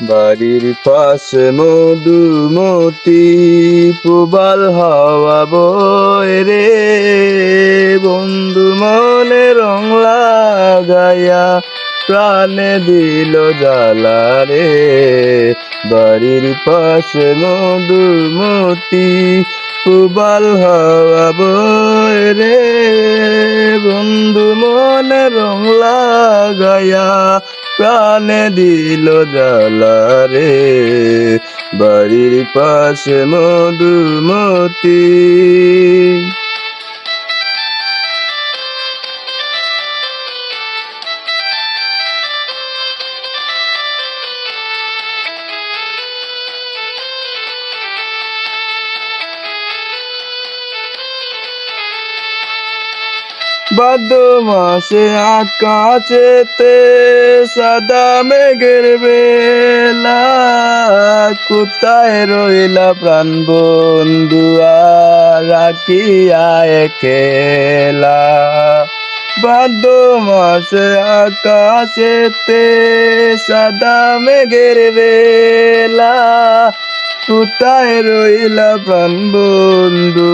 বাড়ির পাশে মধুমতি প্রবাল হাওয়া বয় রে, বন্ধু মনে রং লাগাইয়া প্রাণে দিল জ্বালা রে। বাড়ির পাশে মধুমতি প্রবাল হাওয়া বয় রে, বন্ধু মনে রং লাগাইয়া প্রাণে দিল জ্বালা রে। বাড়ির পাশে মধুমতি। ভাদ্র মাসে আকাশেতে সাদা মেঘের বেলা, কোথায় রইলা প্রাণ বন্ধু রাখিয়া একলা। ভাদ্র মাসে আকাশেতে সাদা মেঘের বেলা, কোথায় রইলা প্রাণ বন্ধু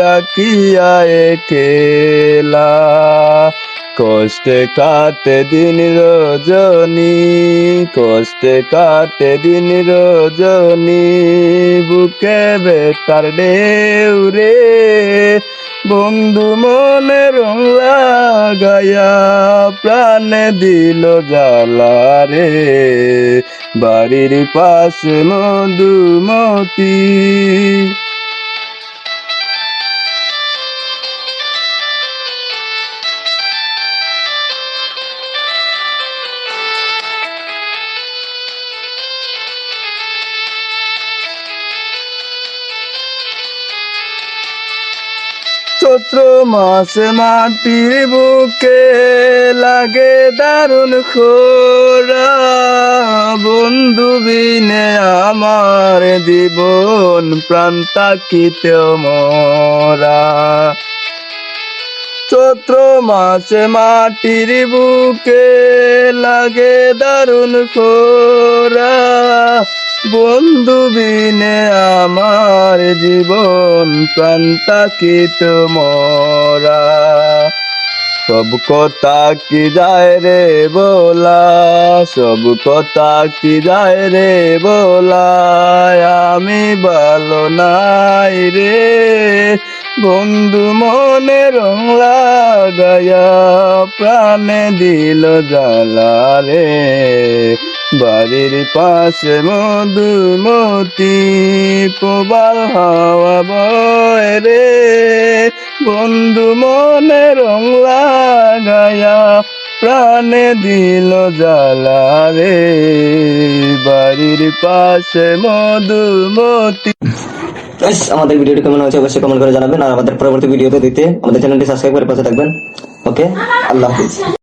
রাখিয়া একলা। কষ্টে কাটে দিন রজনী, কষ্টে কাটে দিন রজনী, বুকে বেতার ঢেউ রে, বন্ধু মনে রং লাগাইয়া প্রাণে দিল জ্বালা রে। বাড়ির পাশে মধুমতি। চৈত্র মাসে মাটির বুকে লাগে দারুণ খোরা, বন্ধু বিনে আমার জীবন প্রাণ তাকিতে মরা। চৈত্র মাসে মাটির বুকে লাগে দারুণ খোরা, বন্ধু বিনে আমার জীবন প্রাণ তাকিত মরা। সব কথা কি যায় রে বলা, সব কথা কি যায় রে বলা, আমি ভালো নাই রে, বন্ধু মনে রং লাগাইয়া প্রাণে দিল জ্বালা রে। বাড়ির পাশে মধুমতি প্রবাল হাওয়া বয় রে, বন্ধু মনে রং লাগাইয়া প্রাণে দিল জ্বালা রে। বাড়ির পাশে মধুমতি। আমাদের ভিডিওটি কেমন হয়েছে অবশ্যই কমেন্ট করে জানাবেন, আর আমাদের পরবর্তী ভিডিওতে দিতে আমাদের চ্যানেলটি সাবস্ক্রাইব করে পাশে থাকবেন। ওকে, আল্লাহ হাফিজ।